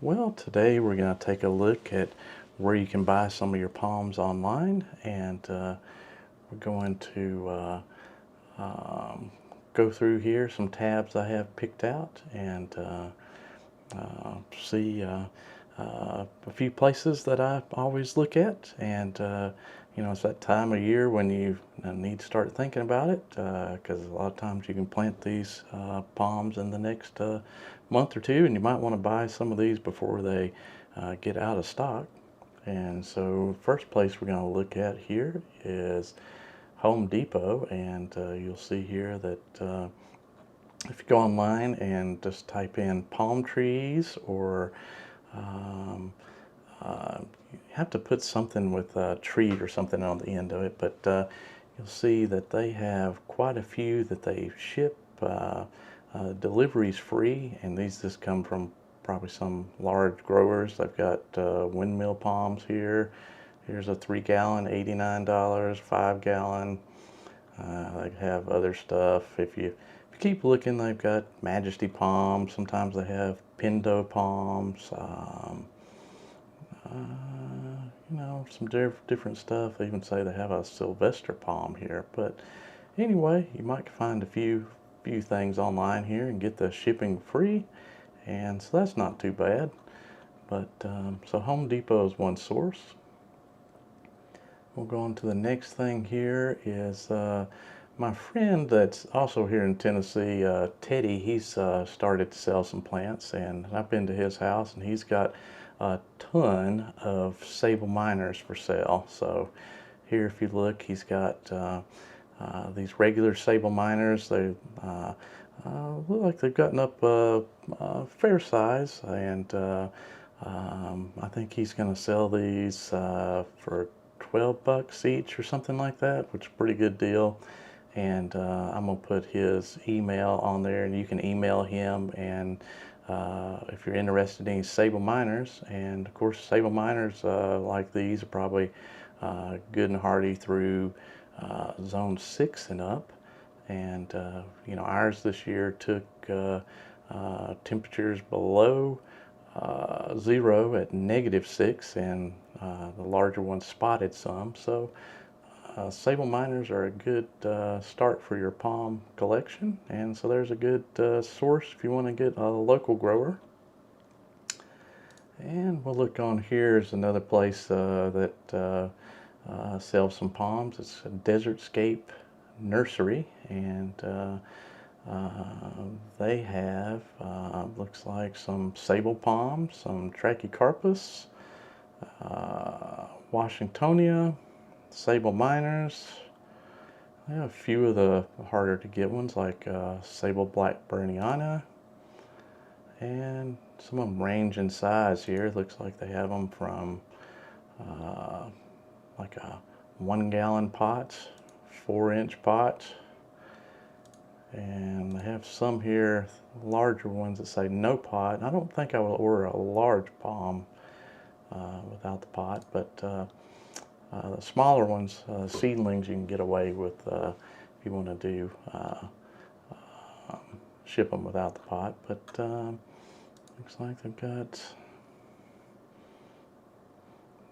Well, today we're going to take a look at where you can buy some of your palms online, and we're going to go through here some tabs I have picked out and see a few places that I always look at. And it's that time of year when you need to start thinking about it, because a lot of times you can plant these palms in the next month or two, and you might want to buy some of these before they get out of stock. And so first place we're going to look at here is Home Depot, and you'll see here that if you go online and just type in palm trees, or um, you have to put something with treat or something on the end of it, but you'll see that they have quite a few that they ship. Deliveries free, and these just come from probably some large growers. They've got windmill palms here. Here's a 3-gallon, $89, 5-gallon. They have other stuff. If you keep looking, they've got Majesty palms. Sometimes they have Pindo palms. Some different stuff. They even say they have a Sylvester palm here. But anyway, you might find a few things online here and get the shipping free, and so that's not too bad. But so Home Depot is one source. We'll go on to the next thing here is my friend that's also here in Tennessee, Teddy. He's started to sell some plants, and I've been to his house, and he's got a ton of Sabal minors for sale. So here, if you look, he's got these regular Sabal minors. They look like they've gotten up fair size, and I think he's going to sell these for $12 each or something like that, which is a pretty good deal. And I'm going to put his email on there, and you can email him, and if you're interested in any Sabal minors. And of course, Sabal minors like these are probably good and hardy through zone 6 and up. And ours this year took temperatures below 0 at -6, and the larger ones spotted some. So Sabal minors are a good start for your palm collection, and so there's a good source if you want to get a local grower. And we'll look on here is another place that sells some palms. It's a Desertscape Nursery, and they have looks like some Sabal palms, some Trachycarpus, Washingtonia, Sabal minors. They have a few of the harder to get ones like Sabal Blackburniana, and some of them range in size here. It looks like they have them from like a 1-gallon pot, 4-inch pot, and they have some here, larger ones that say no pot. I don't think I will order a large palm without the pot, but the smaller ones, seedlings, you can get away with if you want to do ship them without the pot. But looks like they've got,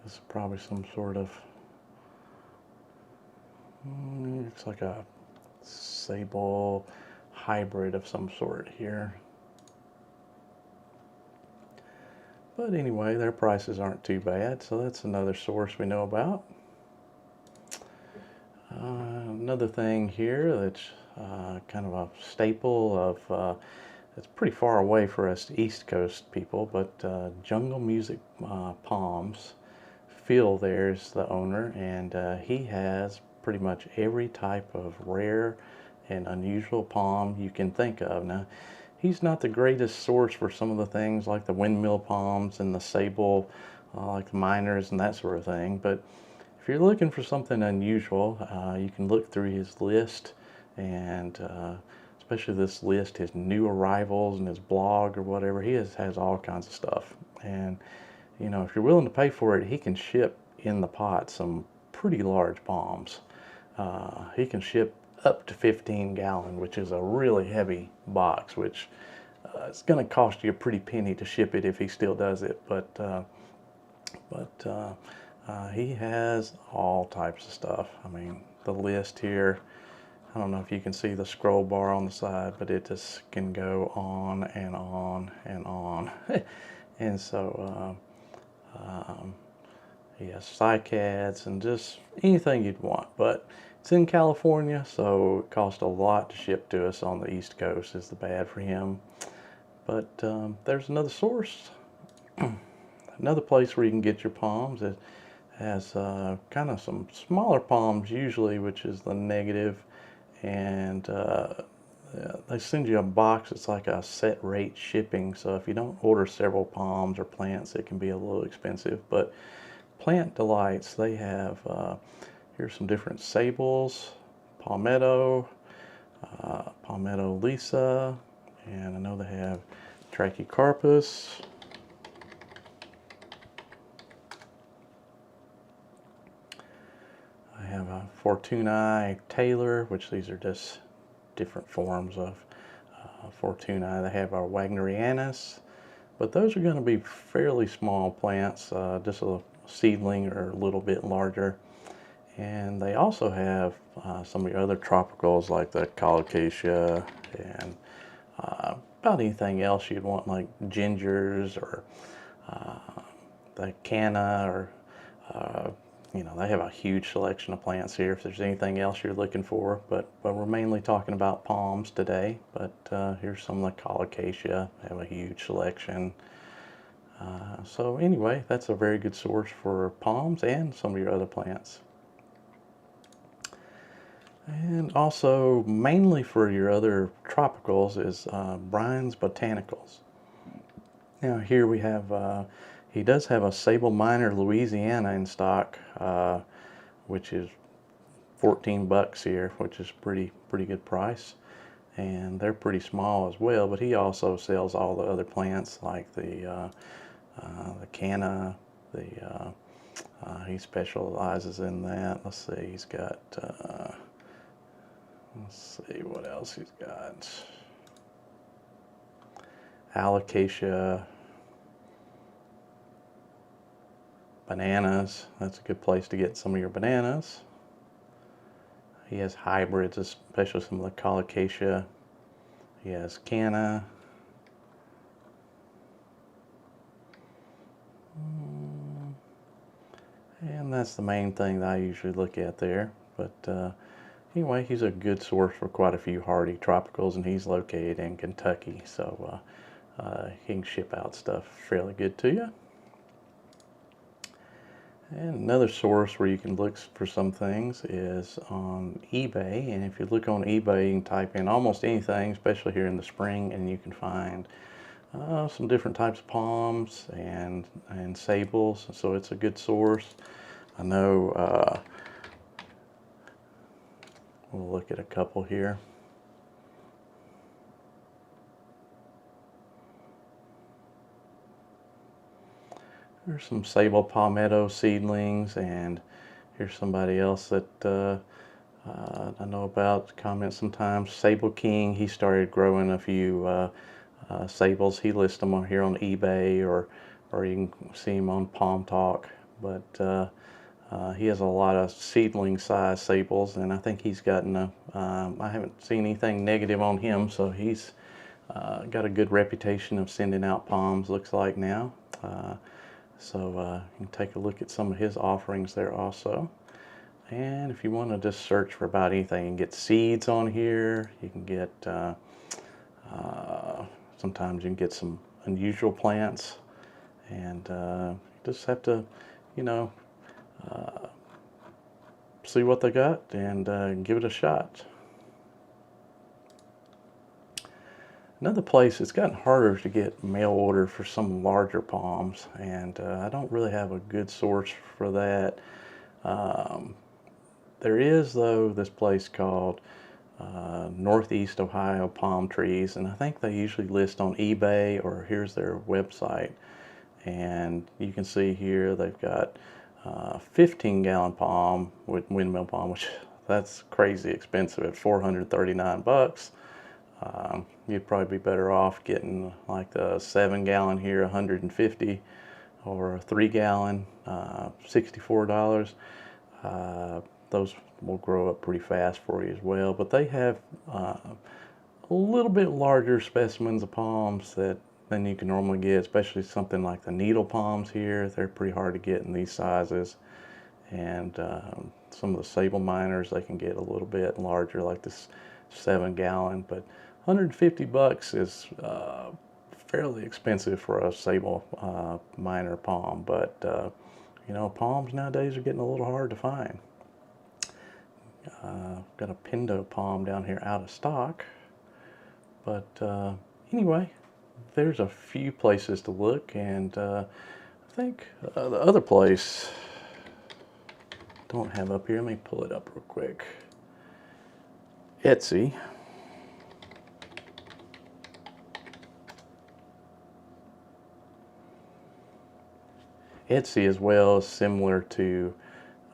this is probably some sort of, looks like a Sabal hybrid of some sort here. But anyway, their prices aren't too bad, so that's another source we know about. Another thing here that's kind of a staple of, it's pretty far away for us East Coast people, but Jungle Music Palms. Phil there's the owner, and he has pretty much every type of rare and unusual palm you can think of. Now, he's not the greatest source for some of the things like the windmill palms and the Sabal, like the minors and that sort of thing, but if you're looking for something unusual, you can look through his list, and especially this list, his new arrivals and his blog or whatever, he has all kinds of stuff. And if you're willing to pay for it, he can ship in the pot some pretty large palms. He can ship up to 15-gallon, which is a really heavy box, which it's going to cost you a pretty penny to ship it if he still does it, but he has all types of stuff. I mean, the list here, I don't know if you can see the scroll bar on the side, but it just can go on and on and on. And so he has cycads and just anything you'd want. But it's in California, so it costs a lot to ship to us on the East Coast, is the bad for him. But there's another source, another place where you can get your palms. It has kind of some smaller palms usually, which is the negative, and they send you a box. It's like a set rate shipping, so if you don't order several palms or plants, it can be a little expensive. But Plant Delights, they have here's some different sables, palmetto, palmetto lisa, and I know they have trachycarpus. I have a Fortunae Taylor, which these are just different forms of Fortunae. They have our Wagnerianus, but those are going to be fairly small plants, just a seedling or a little bit larger. And they also have some of the other tropicals like the Colocasia and about anything else you'd want, like gingers or the canna, or you know, they have a huge selection of plants here if there's anything else you're looking for, but we're mainly talking about palms today. But here's some of the Colocasia. They have a huge selection. So anyway, that's a very good source for palms and some of your other plants. And also, mainly for your other tropicals, is Brian's Botanicals. Now here we have, he does have a Sable Minor Louisiana in stock, which is $14 here, which is pretty good price. And they're pretty small as well, but he also sells all the other plants like the canna, he specializes in that. Let's see, he's got, let's see what else he's got. Alocasia, bananas. That's a good place to get some of your bananas. He has hybrids, especially some of the Colocasia. He has canna. And that's the main thing that I usually look at there. But anyway, he's a good source for quite a few hardy tropicals, and he's located in Kentucky, so he can ship out stuff fairly good to you. And another source where you can look for some things is on eBay. And if you look on eBay, you can type in almost anything, especially here in the spring, and you can find some different types of palms and sables. So it's a good source. I know we'll look at a couple here. There's some Sable Palmetto seedlings, and here's somebody else that I know about, comments sometimes. Sable King, he started growing a few sables. He lists them on here on eBay, or you can see him on Palm Talk. But he has a lot of seedling size sables, and I think he's gotten I haven't seen anything negative on him, so he's got a good reputation of sending out palms, looks like now. So you can take a look at some of his offerings there also. And if you want to just search for about anything, you can get seeds on here. You can get, sometimes you can get some unusual plants. And you just have to, you know, see what they got and give it a shot. Another place, it's gotten harder to get mail order for some larger palms, and I don't really have a good source for that. There is, though, this place called Northeast Ohio Palm Trees, and I think they usually list on eBay, or here's their website. And you can see here they've got 15-gallon palm with windmill palm, which that's crazy expensive at $439. You'd probably be better off getting like the 7-gallon here, 150, or a 3-gallon, $64. Those will grow up pretty fast for you as well, but they have a little bit larger specimens of palms than you can normally get, especially something like the needle palms here. They're pretty hard to get in these sizes. And some of the sable minors, they can get a little bit larger, like this 7-gallon, but 150 bucks is fairly expensive for a sable minor palm. But you know, palms nowadays are getting a little hard to find. Got a Pindo palm down here out of stock, but anyway, there's a few places to look, and I think the other place don't have up here. Let me pull it up real quick. Etsy. Etsy as well is similar to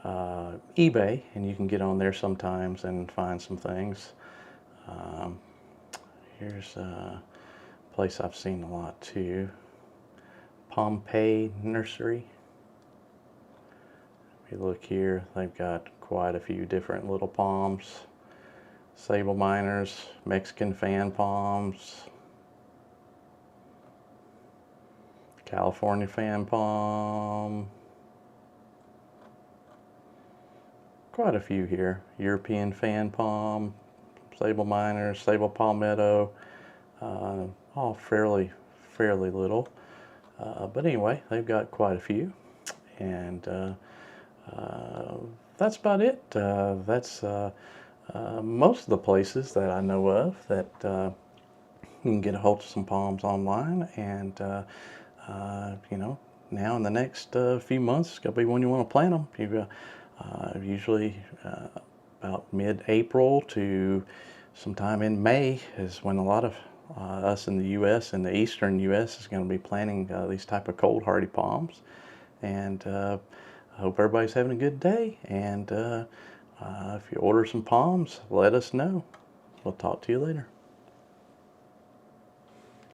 eBay, and you can get on there sometimes and find some things. Here's a place I've seen a lot too. Pompeii Nursery. If you look here, they've got quite a few different little palms. Sable minors, Mexican fan palms, California fan palm. Quite a few here. European fan palm, sable minors, sable palmetto, all fairly little. But anyway, they've got quite a few, and that's about it. That's most of the places that I know of that you can get a hold of some palms online, and you know, now in the next few months, it's gonna be when you want to plant them. Usually about mid-April to sometime in May is when a lot of us in the U.S. and the eastern U.S. is going to be planting these type of cold hardy palms. And I hope everybody's having a good day. And if you order some palms, let us know. We'll talk to you later.